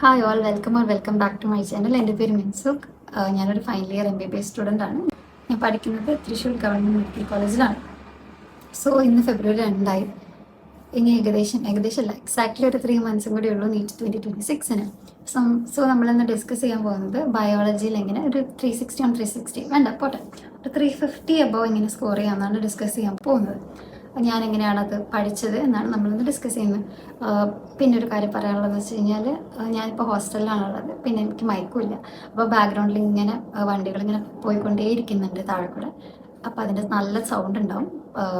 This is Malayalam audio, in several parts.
Hi all, welcome back to my channel. എൻ്റെ പേര് മിൻസുഖ്. ഞാനൊരു ഫൈനൽ ഇയർ MBBS സ്റ്റുഡൻ്റ് ആണ്. ഞാൻ പഠിക്കുന്നത് തൃശ്ശൂർ ഗവൺമെൻറ് മെഡിക്കൽ കോളേജിലാണ്. സോ ഇന്ന് ഫെബ്രുവരി 2 ഇനി ഏകദേശം അല്ല, എക്സാക്ട്ലി ഒരു 3 മന്ത്സും കൂടി ഉള്ളൂ നീറ്റ് 2026-ന്. സോ നമ്മളിന്ന് ഡിസ്കസ് ചെയ്യാൻ പോകുന്നത് ബയോളജിയിൽ എങ്ങനെ ഒരു 360 വേണ്ട പോട്ടെ, ഒരു 350 എബോവ് എങ്ങനെ സ്കോർ ചെയ്യാമെന്നാണ് ഡിസ്കസ് ചെയ്യാൻ പോകുന്നത്. ഞാൻ എങ്ങനെയാണത് പഠിച്ചത് എന്നാണ് നമ്മളിന്ന് ഡിസ്കസ് ചെയ്യുന്നത്. പിന്നെ ഒരു കാര്യം പറയാനുള്ളതെന്ന് വെച്ച് കഴിഞ്ഞാൽ, ഞാനിപ്പോൾ ഹോസ്റ്റലിലാണുള്ളത്. പിന്നെ എനിക്ക് മൈക്കുമില്ല. അപ്പോൾ ബാക്ക്ഗ്രൗണ്ടിൽ ഇങ്ങനെ വണ്ടികളിങ്ങനെ പോയിക്കൊണ്ടേയിരിക്കുന്നുണ്ട് താഴെ കൂടെ. അപ്പോൾ അതിൻ്റെ നല്ല സൗണ്ട് ഉണ്ടാവും.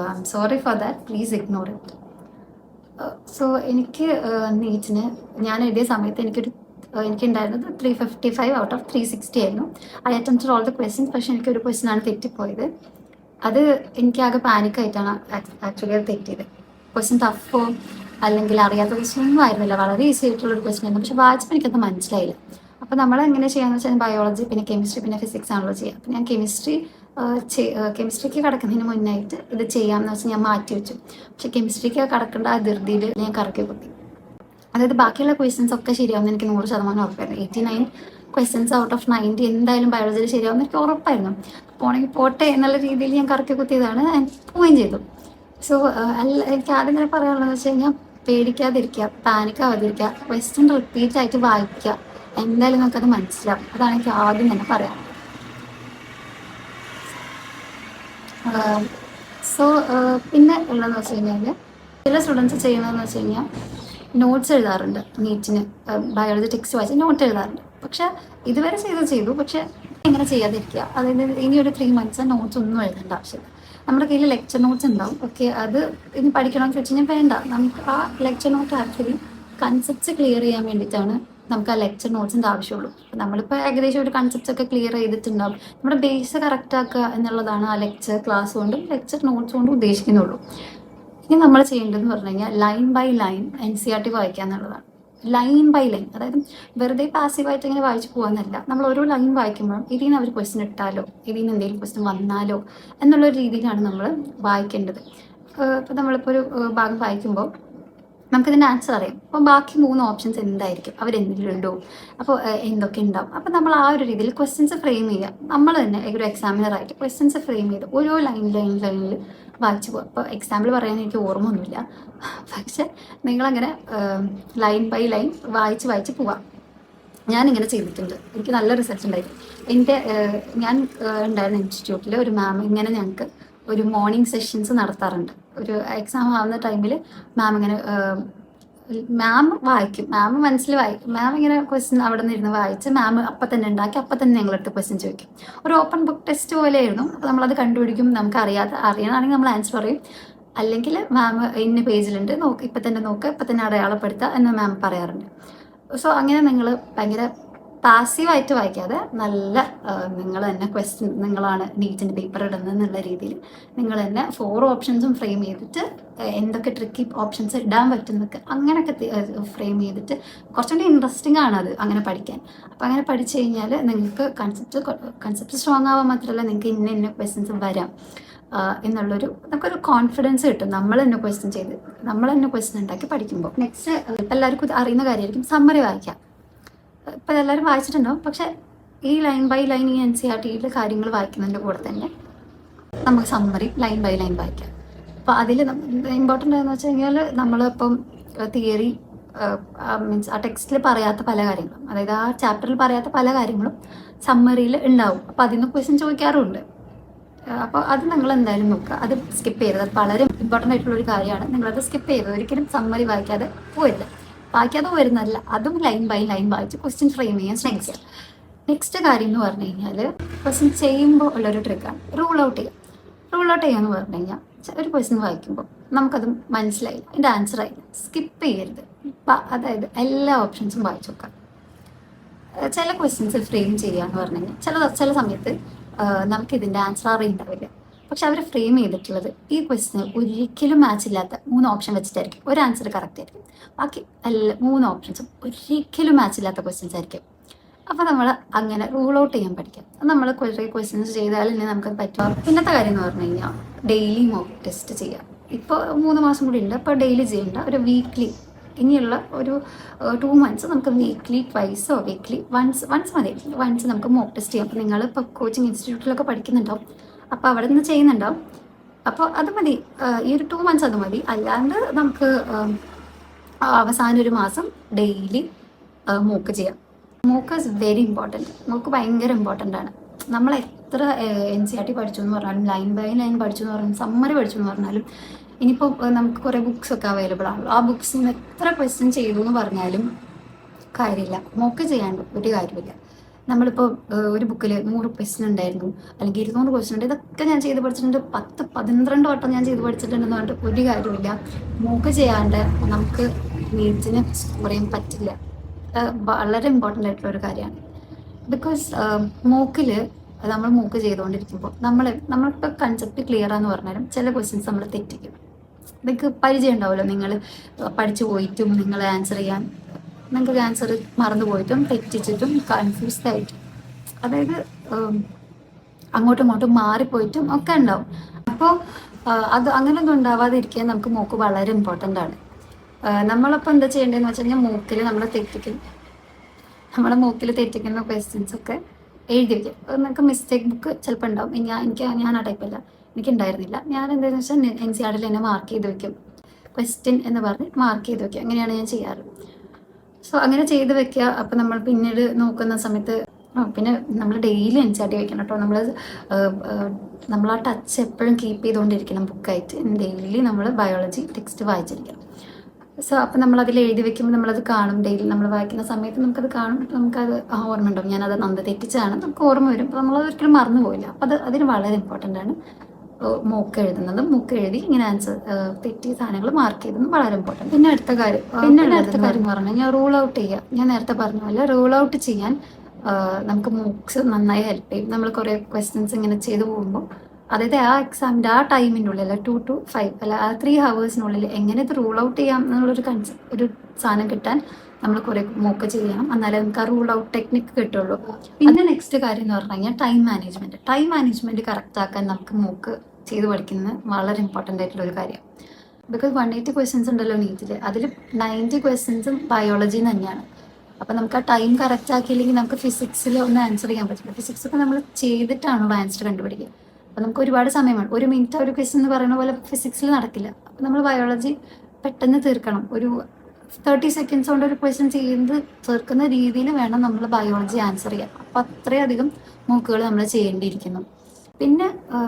I am sorry for that, please ignore it. So എനിക്ക് നീറ്റിന് ഞാൻ എഴുതിയ സമയത്ത് എനിക്കുണ്ടായിരുന്നത് 355 ഔട്ട് ഓഫ് 360 ആയിരുന്നു. I attempted all the questions. പക്ഷേ എനിക്കൊരു ക്വസ്റ്റ്യനാണ് തെറ്റിപ്പോയത്. അത് എനിക്കാകെ പാനിക്കായിട്ടാണ് ആക്ച്വലി അത് തെറ്റിയത്. ക്വസ്റ്റ്യൻ ടഫോ അല്ലെങ്കിൽ അറിയാത്ത ക്വസ്റ്റ്യൻ ഒന്നും ആയിരുന്നില്ല, വളരെ ഈസി ആയിട്ടുള്ളൊരു ക്വസ്റ്റ്യൻ ആയിരുന്നു. പക്ഷെ വായിച്ചപ്പോൾ എനിക്കത് മനസ്സിലായില്ല. അപ്പോൾ നമ്മൾ എങ്ങനെ ചെയ്യാന്ന് വെച്ചാൽ ബയോളജി, പിന്നെ കെമിസ്ട്രി, പിന്നെ ഫിസിക്സ് ആണല്ലോ ചെയ്യുക. അപ്പോൾ ഞാൻ കെമിസ്ട്രിക്ക് കടക്കുന്നതിന് മുന്നായിട്ട് ഇത് ചെയ്യാമെന്ന് വെച്ചാൽ ഞാൻ മാറ്റി വെച്ചു. പക്ഷെ കെമിസ്ട്രിക്ക് കടക്കേണ്ട ആ ധൃതിയിൽ ഞാൻ കറക്കി കുത്തി. അതായത് ബാക്കിയുള്ള ക്വസ്റ്റ്യൻസ് ഒക്കെ ശരിയാവുമെന്ന് എനിക്ക് 100% ഉറപ്പായിരുന്നു. 89 ക്വസ്റ്റ്യൻസ് ഔട്ട് ഓഫ് 90 എന്തായാലും ബയോളജിയിൽ ശരിയാവുമെന്ന് എനിക്ക് ഉറപ്പായിരുന്നു. പോണെങ്കിൽ പോട്ടെ എന്നുള്ള രീതിയിൽ ഞാൻ കറക്കി കുത്തിയതാണ്, പോവുകയും ചെയ്തു. സോ എനിക്ക് ആദ്യം തന്നെ പറയാനുള്ളതെന്ന് വെച്ച് കഴിഞ്ഞാൽ, പേടിക്കാതിരിക്കുക, പാനിക്കാവാതിരിക്കുക, ക്വസ്റ്റ്യൻ റിപ്പീറ്റ് ആയിട്ട് വായിക്കുക. എന്തായാലും നമുക്കത് മനസ്സിലാവും. അതാണ് എനിക്ക് ആദ്യം തന്നെ പറയാം. സോ പിന്നെ ഉള്ളതെന്ന് വെച്ച് കഴിഞ്ഞാൽ, ചില സ്റ്റുഡൻസ് ചെയ്യുന്നതെന്ന് വെച്ച് കഴിഞ്ഞാൽ നോട്ട്സ് എഴുതാറുണ്ട്. നീറ്റിന് ബയോളജി ടെക്സ്റ്റ് വായിച്ച് നോട്ട് എഴുതാറുണ്ട്. പക്ഷെ ഇതുവരെ ചെയ്തു. പക്ഷെ എങ്ങനെ ചെയ്യാതിരിക്കുക, അതായത് ഇനി ഒരു 3 മന്ത്സ് നോട്ട്സ് ഒന്നും എഴുതേണ്ട ആവശ്യമില്ല. നമ്മുടെ കയ്യിൽ ലെക്ചർ നോട്ട്സ് ഉണ്ടാവും. ഓക്കെ, അത് ഇനി പഠിക്കണമെന്ന് വെച്ച് കഴിഞ്ഞാൽ വേണ്ട. നമുക്ക് ആ lecture not actually concepts clear ചെയ്യാൻ വേണ്ടിയിട്ടാണ് നമുക്ക് ആ ലെക്ചർ നോട്ട്സിൻ്റെ ആവശ്യമുള്ളൂ. നമ്മളിപ്പോൾ ഏകദേശം ഒരു കൺസെപ്റ്റ്സ് ഒക്കെ ക്ലിയർ ചെയ്തിട്ടുണ്ടാവും. നമ്മുടെ ബേസ് കറക്റ്റ് ആക്കുക എന്നുള്ളതാണ് ആ ലെക്ചർ ക്ലാസ് കൊണ്ടും ലെക്ചർ നോട്ട്സ് കൊണ്ടും ഉദ്ദേശിക്കുന്നുള്ളൂ. ഇനി നമ്മൾ ചെയ്യേണ്ടതെന്ന് പറഞ്ഞു കഴിഞ്ഞാൽ ലൈൻ ബൈ ലൈൻ NCERT വായിക്കുക എന്നുള്ളതാണ്. ലൈൻ ബൈ ലൈൻ, അതായത് വെറുതെ പാസീവായിട്ട് ഇങ്ങനെ വായിച്ചു പോകാമെന്നല്ല. നമ്മൾ ഓരോ ലൈൻ വായിക്കുമ്പോഴും ഇതിന് അവർ ക്വസ്റ്റ്യൻ ഇട്ടാലോ, ഇതിന് എന്തെങ്കിലും ക്വസ്റ്റ്യൻ വന്നാലോ എന്നുള്ളൊരു രീതിയിലാണ് നമ്മൾ വായിക്കേണ്ടത്. ഇപ്പോൾ നമ്മളിപ്പോൾ ഒരു ഭാഗം വായിക്കുമ്പോൾ നമുക്കിതിൻ്റെ ആൻസർ അറിയാം. അപ്പോൾ ബാക്കി 3 ഓപ്ഷൻസ് എന്തായിരിക്കും, അവരെന്തെങ്കിലുണ്ടോ, അപ്പോൾ എന്തൊക്കെ ഉണ്ടാവും. അപ്പോൾ നമ്മൾ ആ ഒരു രീതിയിൽ ക്വസ്റ്റ്യൻസ് ഫ്രെയിം ചെയ്യുക. നമ്മൾ തന്നെ ഒരു എക്സാമിനറായിട്ട് ക്വസ്റ്റ്യൻസ് ഫ്രെയിം ചെയ്ത് ഓരോ ലൈനിൽ വായിച്ചു പോകുക. അപ്പോൾ എക്സാമ്പിൾ പറയാൻ എനിക്ക് ഓർമ്മ ഒന്നുമില്ല, പക്ഷെ നിങ്ങളങ്ങനെ ലൈൻ ബൈ ലൈൻ വായിച്ച് പോവാം. ഞാനിങ്ങനെ ചെയ്തിട്ടുണ്ട്, എനിക്ക് നല്ല റിസൾട്ട് ഉണ്ടായിരുന്നു. ഞാൻ ഉണ്ടായിരുന്ന ഇൻസ്റ്റിറ്റ്യൂട്ടിൽ ഒരു മാം ഇങ്ങനെ ഞങ്ങൾക്ക് ഒരു മോർണിംഗ് സെഷൻസ് നടത്താറുണ്ട്. ഒരു എക്സാം ആവുന്ന ടൈമിൽ മാം വായിക്കും, മാം മനസ്സിൽ വായിക്കും. മാം ഇങ്ങനെ ക്വസ്റ്റ്യൻ അവിടെ നിന്ന് ഇരുന്ന് വായിച്ച് മാം അപ്പം തന്നെ ഉണ്ടാക്കി അപ്പം തന്നെ ഞങ്ങളടുത്ത് ക്വസ്റ്റ്യൻ ചോദിക്കും. ഒരു ഓപ്പൺ ബുക്ക് ടെസ്റ്റ് പോലെയായിരുന്നു. അപ്പോൾ നമ്മളത് കണ്ടുപിടിക്കും. നമുക്ക് അറിയണമെങ്കിൽ നമ്മൾ ആൻസർ പറയും. അല്ലെങ്കിൽ മാം ഇന്ന പേജിലുണ്ട്, ഇപ്പം തന്നെ നോക്കുക, ഇപ്പം തന്നെ അടയാളപ്പെടുത്തുക എന്ന് മാം പറയാറുണ്ട്. സോ അങ്ങനെ നിങ്ങൾ ഭയങ്കര പാസീവായിട്ട് വായിക്കാതെ നല്ല നിങ്ങൾ തന്നെ നിങ്ങളാണ് നീറ്റിൻ്റെ പേപ്പർ ഇടുന്നതെന്നുള്ള രീതിയിൽ നിങ്ങൾ തന്നെ 4 ഓപ്ഷൻസും ഫ്രെയിം ചെയ്തിട്ട് എന്തൊക്കെ ട്രിക്കി ഓപ്ഷൻസ് ഇടാൻ പറ്റുന്നൊക്കെ അങ്ങനെയൊക്കെ ഫ്രെയിം ചെയ്തിട്ട് കുറച്ചുകൂടി ഇൻട്രസ്റ്റിംഗ് ആണ് അത് അങ്ങനെ പഠിക്കാൻ. അപ്പോൾ അങ്ങനെ പഠിച്ചു കഴിഞ്ഞാൽ നിങ്ങൾക്ക് കൺസെപ്റ്റ് സ്ട്രോങ് ആവാൻ മാത്രമല്ല, നിങ്ങൾക്ക് ഇന്ന ക്വസ്റ്റ്യൻസ് വരാം എന്നുള്ളൊരു നമുക്കൊരു കോൺഫിഡൻസ് കിട്ടും. നമ്മൾ തന്നെ ക്വസ്റ്റ്യൻ ഉണ്ടാക്കി പഠിക്കുമ്പോൾ. നെക്സ്റ്റ് ഇപ്പം എല്ലാവർക്കും അറിയുന്ന കാര്യമായിരിക്കും, സമ്മറി വായിക്കാം. ഇപ്പം എല്ലാവരും വായിച്ചിട്ടുണ്ടാവും. പക്ഷെ ഈ ലൈൻ ബൈ ലൈൻ ഈ NCERT കാര്യങ്ങൾ വായിക്കുന്നതിൻ്റെ കൂടെ തന്നെ നമുക്ക് സമ്മറി ലൈൻ ബൈ ലൈൻ വായിക്കാം. അപ്പോൾ അതിൽ ഇമ്പോർട്ടൻ്റ് എന്ന് വെച്ച് കഴിഞ്ഞാൽ, നമ്മളിപ്പം തിയറി മീൻസ് ആ ടെക്സ്റ്റിൽ പറയാത്ത പല കാര്യങ്ങളും, അതായത് ആ ചാപ്റ്ററിൽ പറയാത്ത പല കാര്യങ്ങളും സമ്മറിയിൽ ഉണ്ടാവും. അപ്പോൾ അതിൽ നിന്ന് ക്വസ്റ്റ്യൻ ചോദിക്കാറുണ്ട്. അപ്പോൾ അത് നിങ്ങൾ എന്തായാലും നോക്കുക, അത് സ്കിപ്പ് ചെയ്യരുത്. അത് വളരെ ഇമ്പോർട്ടൻ്റ് ആയിട്ടുള്ളൊരു കാര്യമാണ്. നിങ്ങളത് സ്കിപ്പ് ചെയ്തത് ഒരിക്കലും സമ്മറി വായിക്കാതെ വരുന്നതല്ല. അതും ലൈൻ ബൈ ലൈൻ വായിച്ച് ക്വസ്റ്റ്യൻ ഫ്രെയിം ചെയ്യാൻ ശ്രമിക്കുക. നെക്സ്റ്റ് കാര്യം എന്ന് പറഞ്ഞു കഴിഞ്ഞാൽ, ക്വസ്റ്റ്യൻ ചെയ്യുമ്പോൾ ഉള്ളൊരു ട്രിക്കാണ് റൂൾ ഔട്ട് ചെയ്യാന്ന് പറഞ്ഞു കഴിഞ്ഞാൽ, ഒരു ക്വസ്റ്റ്യൻ വായിക്കുമ്പോൾ നമുക്കത് മനസ്സിലായില്ല, അതിൻ്റെ ആൻസർ ആയില്ല, സ്കിപ്പ് ചെയ്യരുത്. അതായത് എല്ലാ ഓപ്ഷൻസും വായിച്ചു നോക്കാം. ചില ക്വസ്റ്റ്യൻസ് ഫ്രെയിം ചെയ്യുക എന്ന് പറഞ്ഞു കഴിഞ്ഞാൽ ചില സമയത്ത് നമുക്കിതിൻ്റെ ആൻസർ അറിയുണ്ടാവില്ല. പക്ഷെ അവർ ഫ്രെയിം ചെയ്തിട്ടുള്ളത് ഈ ക്വസ്റ്റിന് ഒരിക്കലും മാച്ച് ഇല്ലാത്ത 3 ഓപ്ഷൻ വെച്ചിട്ടായിരിക്കും. ഒരു ആൻസർ കറക്റ്റ് ആയിരിക്കും, ബാക്കി 3 ഓപ്ഷൻസും ഒരിക്കലും മാച്ച് ഇല്ലാത്ത ക്വസ്റ്റ്യൻസ് ആയിരിക്കും. അപ്പോൾ നമ്മൾ അങ്ങനെ റൂൾ ഔട്ട് ചെയ്യാൻ പഠിക്കാം. നമ്മൾ കുറേ ക്വസ്റ്റ്യൻസ് ചെയ്താലല്ലേ നമുക്ക് പറ്റും. പിന്നത്തെ കാര്യം എന്ന് പറഞ്ഞു കഴിഞ്ഞാൽ, ഡെയിലി മോക്ക് ടെസ്റ്റ് ചെയ്യാം. ഇപ്പോൾ 3 മാസം കൂടി ഉണ്ട്. അപ്പോൾ ഡെയിലി ചെയ്യേണ്ട, ഒരു വീക്ക്ലി ഇനിയുള്ള ഒരു 2 months നമുക്ക് വീക്ക്ലി ട്വൈസോ വീക്ക്ലി വൺസ് മതി, വൺസ് നമുക്ക് മോക്ക് ടെസ്റ്റ് ചെയ്യാം. അപ്പോൾ നിങ്ങൾ ഇപ്പോൾ കോച്ചിങ് ഇൻസ്റ്റിറ്റ്യൂട്ടിലൊക്കെ പഠിക്കുന്നുണ്ടാവും, അപ്പോൾ അവിടെ നിന്ന് ചെയ്യുന്നുണ്ടാവും. അപ്പോൾ അത് മതി, ഈ ഒരു 2 months അത് മതി. അല്ലാണ്ട് നമുക്ക് അവസാനം ഒരു മാസം ഡെയിലി മോക്ക് ചെയ്യാം. Mock is very important. Mock ഭയങ്കര ഇമ്പോർട്ടൻ്റ് ആണ്. നമ്മൾ എത്ര NCERT പഠിച്ചു എന്ന് പറഞ്ഞാലും, ലൈൻ ബൈ ലൈൻ പഠിച്ചു എന്ന് പറഞ്ഞാലും, സമ്മറി പഠിച്ചു എന്ന് പറഞ്ഞാലും, ഇനിയിപ്പോൾ നമുക്ക് കുറേ ബുക്സൊക്കെ അവൈലബിൾ ആണല്ലോ, ആ ബുക്സിൽ നിന്ന് എത്ര ക്വസ്റ്റ്യൻ ചെയ്തു എന്ന് പറഞ്ഞാലും കാര്യമില്ല, മോക്ക് ചെയ്യാണ്ട് ഒരു കാര്യമില്ല. നമ്മളിപ്പോൾ ഒരു ബുക്കിൽ 100 ക്വസ്റ്റ്യൻ ഉണ്ടായിരുന്നു, അല്ലെങ്കിൽ 200 ക്വസ്റ്റ്യൻ ഉണ്ട്, ഇതൊക്കെ ഞാൻ ചെയ്ത് പഠിച്ചിട്ടുണ്ട്, 10-12 വട്ടം ഞാൻ ചെയ്ത് പഠിച്ചിട്ടുണ്ടെന്ന് പറഞ്ഞിട്ട് ഒരു കാര്യമില്ല. മോക്ക് ചെയ്യാണ്ട് നമുക്ക് നീറ്റിന് സ്കോർ ചെയ്യാൻ പറ്റില്ല. വളരെ ഇമ്പോർട്ടൻ്റ് ആയിട്ടുള്ള ഒരു കാര്യമാണ്. ബിക്കോസ് മോക്കിൽ നമ്മൾ മോക്ക് ചെയ്തുകൊണ്ടിരിക്കുമ്പോൾ നമ്മളിപ്പോൾ കൺസെപ്റ്റ് ക്ലിയർ ആണെന്ന് പറഞ്ഞാലും ചില ക്വസ്റ്റ്യൻസ് നമ്മൾ തെറ്റിക്കും. നിങ്ങൾക്ക് പരിചയം ഉണ്ടാവുമല്ലോ, നിങ്ങൾ പഠിച്ചു പോയിട്ടും നിങ്ങൾ ആൻസർ ചെയ്യാൻ നിങ്ങൾക്ക് ആൻസർ മറന്നു പോയിട്ടും തെറ്റിച്ചിട്ടും കൺഫ്യൂസ്ഡ് ആയിട്ടും, അതായത് അങ്ങോട്ടും ഇങ്ങോട്ടും മാറിപ്പോയിട്ടും ഒക്കെ ഉണ്ടാവും. അപ്പോൾ അത് അങ്ങനെയൊന്നും ഉണ്ടാവാതിരിക്കാൻ നമുക്ക് മോക്ക് വളരെ ഇമ്പോർട്ടൻ്റ് ആണ്. നമ്മളപ്പോൾ എന്താ ചെയ്യേണ്ടതെന്ന് വെച്ച് കഴിഞ്ഞാൽ നമ്മളെ മൂക്കിൽ തെറ്റിക്കുന്ന ക്വസ്റ്റ്യൻസ് ഒക്കെ എഴുതി വയ്ക്കും. നിങ്ങൾക്ക് മിസ്റ്റേക്ക് ബുക്ക് ചിലപ്പോൾ ഉണ്ടാവും. ഞാൻ ആ ടൈപ്പല്ല, എനിക്കുണ്ടായിരുന്നില്ല. ഞാൻ എന്താണെന്ന് വെച്ചാൽ NCERTയിൽ തന്നെ മാർക്ക് ചെയ്ത് വെക്കും, ക്വസ്റ്റ്യൻ എന്ന് പറഞ്ഞ് മാർക്ക് ചെയ്ത് വെക്കും. അങ്ങനെയാണ് ഞാൻ ചെയ്യാറ്. സോ അങ്ങനെ ചെയ്ത് വെക്കുക. അപ്പോൾ നമ്മൾ പിന്നീട് നോക്കുന്ന സമയത്ത് പിന്നെ നമ്മൾ ഡെയിലി NCERT വെക്കണം കേട്ടോ. നമ്മൾ ആ ടച്ച് എപ്പോഴും കീപ്പ് ചെയ്തുകൊണ്ടിരിക്കണം ബുക്കായിട്ട്. ഡെയിലി നമ്മൾ ബയോളജി ടെക്സ്റ്റ് വായിച്ചിരിക്കണം. സോ അപ്പോൾ നമ്മളതിൽ എഴുതി വെക്കുമ്പോൾ നമ്മളത് കാണും. ഡെയിലി നമ്മൾ വായിക്കുന്ന സമയത്ത് നമുക്കത് കാണും, നമുക്കത് ഓർമ്മ ഉണ്ടാവും. ഞാനത് തെറ്റിച്ചാണ് നമുക്ക് ഓർമ്മ വരും. അപ്പോൾ നമ്മളത് ഒരിക്കലും മറന്നു പോയില്ല. അപ്പോൾ അതിന് വളരെ ഇമ്പോർട്ടൻ്റ് ആണ് മോക്ക് എഴുതുന്നതും. മോക്ക് എഴുതി ഇങ്ങനെ ആൻസർ തെറ്റിയ സാധനങ്ങൾ മാർക്ക് ചെയ്തതും വളരെ ഇമ്പോർട്ടൻ്റ്. പിന്നെ അടുത്ത കാര്യം എന്ന് പറഞ്ഞു കഴിഞ്ഞാൽ റൂൾ ഔട്ട് ചെയ്യുക. ഞാൻ നേരത്തെ പറഞ്ഞ പോലെ റൂൾ ഔട്ട് ചെയ്യാൻ നമുക്ക് മോക്സ് നന്നായി ഹെൽപ്പ് ചെയ്യും. നമ്മൾ കുറേ ക്വസ്റ്റ്യൻസ് ഇങ്ങനെ ചെയ്തു പോകുമ്പോൾ, അതായത് ആ എക്സാമിൻ്റെ ആ ടൈമിൻ്റെ ഉള്ളിൽ 2 to 5 അല്ല ആ 3 hours എങ്ങനെ ഇത് റൂൾ ഔട്ട് ചെയ്യാം എന്നുള്ളൊരു ഒരു സാധനം കിട്ടാൻ നമ്മൾ കുറേ മോക്ക് ചെയ്യണം. എന്നാലേ നമുക്ക് ആ റൂൾ ഔട്ട് ടെക്നിക്ക് കിട്ടുള്ളൂ. പിന്നെ നെക്സ്റ്റ് കാര്യം എന്ന് പറഞ്ഞു കഴിഞ്ഞാൽ ടൈം മാനേജ്മെൻറ്റ് കറക്റ്റ് ആക്കാൻ നമുക്ക് മോക്ക് ചെയ്ത് പഠിക്കുന്നത് വളരെ ഇമ്പോർട്ടൻ്റ് ആയിട്ടുള്ളൊരു കാര്യമാണ്. ബിക്കോസ് 180 ക്വസ്റ്റ്യൻസ് ഉണ്ടല്ലോ നീറ്റിൽ, അതിൽ 90 ക്വസ്റ്റ്യൻസും ബയോളജി തന്നെയാണ്. അപ്പോൾ നമുക്ക് ആ ടൈം കറക്റ്റ് ആക്കിയില്ലെങ്കിൽ നമുക്ക് ഫിസിക്സിൽ ഒന്നും ആൻസർ ചെയ്യാൻ പറ്റില്ല. ഫിസിക്സൊക്കെ നമ്മൾ ചെയ്തിട്ടാണല്ലോ ആൻസർ കണ്ടുപിടിക്കുക. അപ്പോൾ നമുക്ക് ഒരുപാട് സമയം വേണം. 1 minute ഒരു ക്വസ്റ്റ്യൻ എന്ന് പറയുന്ന പോലെ ഫിസിക്സിൽ നടക്കില്ല. അപ്പോൾ നമ്മൾ ബയോളജി പെട്ടെന്ന് തീർക്കണം. ഒരു 30 seconds കൊണ്ട് ഒരു ക്വസ്റ്റ്യൻ തീർക്കുന്ന രീതിയിൽ വേണം നമ്മൾ ബയോളജി ആൻസർ ചെയ്യാൻ. അപ്പോൾ അത്രയധികം മോക്കുകൾ നമ്മൾ ചെയ്യേണ്ടിയിരിക്കുന്നു. പിന്നെ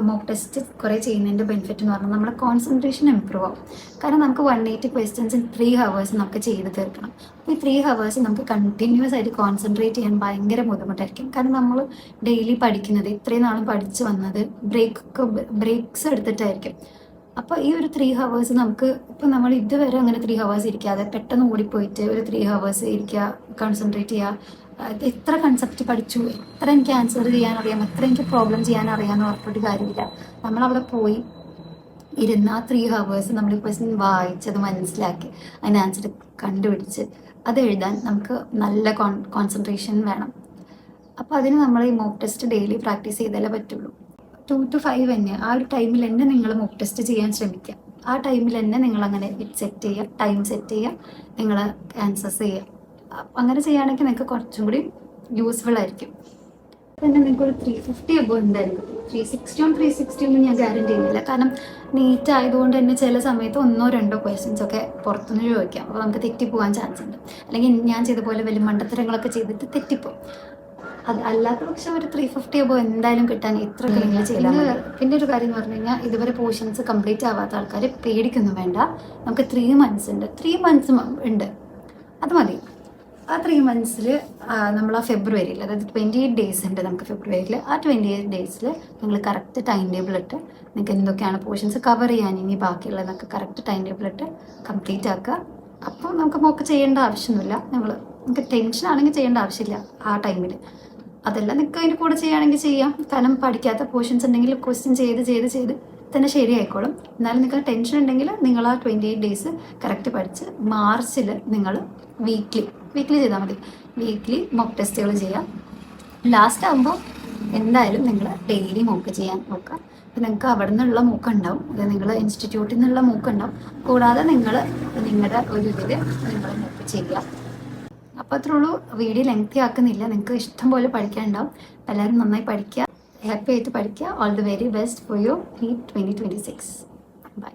മോക്ക് ടെസ്റ്റ് കുറേ ചെയ്യുന്നതിൻ്റെ ബെനിഫിറ്റ് എന്ന് പറഞ്ഞാൽ നമ്മുടെ കോൺസെൻട്രേഷൻ ഇമ്പ്രൂവ് ആവും. കാരണം നമുക്ക് 180 ക്വസ്റ്റ്യൻസ് 3 hours നമുക്ക് ചെയ്ത് തീർക്കണം. അപ്പോൾ ഈ 3 hours നമുക്ക് കണ്ടിന്യൂസ് ആയിട്ട് കോൺസെൻട്രേറ്റ് ചെയ്യാൻ ഭയങ്കര ബുദ്ധിമുട്ടായിരിക്കും. കാരണം നമ്മൾ ഡെയിലി പഠിക്കുന്നത്, ഇത്രയും നാളും പഠിച്ചു വന്നത് ബ്രേക്സ് എടുത്തിട്ടായിരിക്കും. അപ്പോൾ ഈ ഒരു 3 hours നമുക്ക് ഇപ്പോൾ നമ്മൾ ഇതുവരെ അങ്ങനെ 3 hours ഇരിക്കാതെ പെട്ടെന്ന് ഓടിപ്പോയിട്ട് ഒരു 3 hours ഇരിക്കുക, കോൺസെൻട്രേറ്റ് ചെയ്യുക. എത്ര കൺസെപ്റ്റ് പഠിച്ചു, എത്ര എനിക്ക് ആൻസർ ചെയ്യാൻ അറിയാം, എത്ര എനിക്ക് പ്രോബ്ലം ചെയ്യാൻ അറിയാമെന്ന് പറഞ്ഞിട്ട് കാര്യമില്ല. നമ്മളവിടെ പോയി ഇരുന്ന് ആ 3 hours നമ്മൾ ഈ ക്വസ്റ്റ്യൻ വായിച്ചത് മനസ്സിലാക്കി അതിന് ആൻസർ കണ്ടുപിടിച്ച് അത് എഴുതാൻ നമുക്ക് നല്ല കോൺസെൻട്രേഷൻ വേണം. അപ്പോൾ അതിന് നമ്മൾ ഈ മോക്ക് ടെസ്റ്റ് ഡെയിലി പ്രാക്ടീസ് ചെയ്താലേ പറ്റുള്ളൂ. 2 to 5 തന്നെ ആ ഒരു ടൈമിൽ തന്നെ നിങ്ങൾ മോക്ക് ടെസ്റ്റ് ചെയ്യാൻ ശ്രമിക്കുക. ആ ടൈമിൽ തന്നെ നിങ്ങളങ്ങനെ സെറ്റ് ചെയ്യുക, ടൈം സെറ്റ് ചെയ്യുക, നിങ്ങൾ ആൻസേഴ്സ് ചെയ്യുക. അങ്ങനെ ചെയ്യുകയാണെങ്കിൽ നിങ്ങൾക്ക് കുറച്ചും കൂടി യൂസ്ഫുൾ ആയിരിക്കും. പിന്നെ നിങ്ങൾക്ക് ഒരു 350 above എന്തായിരിക്കും. 360 ഒന്നും ഞാൻ ഗ്യാരണ്ടി ചെയ്യുന്നില്ല. കാരണം നീറ്റ് ആയതുകൊണ്ട് തന്നെ ചില സമയത്ത് 1-2 ക്വസ്റ്റ്യൻസ് ഒക്കെ പുറത്തുനിന്ന് ചോദിക്കാം. അപ്പോൾ നമുക്ക് തെറ്റിപ്പോകാൻ ചാൻസ് ഉണ്ട്. അല്ലെങ്കിൽ ഞാൻ ചെയ്ത പോലെ വലിയ മണ്ടത്തരങ്ങളൊക്കെ ചെയ്തിട്ട് തെറ്റിപ്പോകും. അല്ലാത്ത പക്ഷെ ഒരു 350 above എന്തായാലും കിട്ടാൻ ഇത്ര കാര്യങ്ങൾ ചെയ്താൽ. പിന്നെ ഒരു കാര്യം എന്ന് പറഞ്ഞു കഴിഞ്ഞാൽ, ഇതുവരെ പോർഷൻസ് കംപ്ലീറ്റ് ആവാത്ത ആൾക്കാർ പേടിക്കൊന്നും വേണ്ട. നമുക്ക് 3 months ഉണ്ട്, 3 months ഉണ്ട്, അത് മതി. ആ 3 months നമ്മൾ ആ ഫെബ്രുവരിയിൽ, അതായത് 28 days ഉണ്ട് നമുക്ക് ഫെബ്രുവരിയിൽ. ആ 28 days നിങ്ങൾ കറക്റ്റ് ടൈം ടേബിൾ ഇട്ട് നിങ്ങൾക്ക് എന്തൊക്കെയാണ് പോർഷൻസ് കവർ ചെയ്യാൻ ഇനി ബാക്കിയുള്ളതൊക്കെ കറക്റ്റ് ടൈം ടേബിൾ ഇട്ട് കംപ്ലീറ്റ് ആക്കുക. അപ്പോൾ നമുക്ക് മോക്ക് ചെയ്യേണ്ട ആവശ്യമൊന്നുമില്ല. നമുക്ക് ടെൻഷൻ ആണെങ്കിൽ ചെയ്യേണ്ട ആവശ്യമില്ല ആ ടൈമിൽ. അതെല്ലാം നിങ്ങൾക്ക് അതിൻ്റെ കൂടെ ചെയ്യുകയാണെങ്കിൽ ചെയ്യാം. കാരണം പഠിക്കാത്ത പോർഷൻസ് ഉണ്ടെങ്കിൽ ക്വസ്റ്റ്യൻ ചെയ്ത് തന്നെ ശരിയായിക്കോളും. എന്നാലും നിങ്ങൾക്ക് ടെൻഷൻ ഉണ്ടെങ്കിൽ നിങ്ങൾ ആ 28 days കറക്റ്റ് പഠിച്ച് മാർച്ചിൽ നിങ്ങൾ വീക്ക്ലി ചെയ്താൽ മതി. വീക്ക്ലി മോക്ക് ടെസ്റ്റുകൾ ചെയ്യാം. ലാസ്റ്റ് ആകുമ്പോൾ എന്തായാലും നിങ്ങൾ ഡെയിലി മോക്ക് ചെയ്യാൻ നോക്കുക. അപ്പം നിങ്ങൾക്ക് അവിടെ നിന്നുള്ള മൂക്കുണ്ടാവും, അത് നിങ്ങൾ ഇൻസ്റ്റിറ്റ്യൂട്ടിൽ നിന്നുള്ള മൂക്കുണ്ടാവും, കൂടാതെ നിങ്ങൾ നിങ്ങളുടെ ഒരു ഇതിൽ നിങ്ങൾ മൂക്ക് ചെയ്യുക. അപ്പോൾ അത്രേ ഉള്ളൂ. വീഡിയോ ലെങ്തി ആക്കുന്നില്ല, നിങ്ങൾക്ക് ഇഷ്ടം പോലെ പഠിക്കാനുണ്ടാവും. എല്ലാവരും നന്നായി പഠിക്കുക, ഹാപ്പി ആയിട്ട് പഠിക്കുക. All the very best for you NEET 2026. By.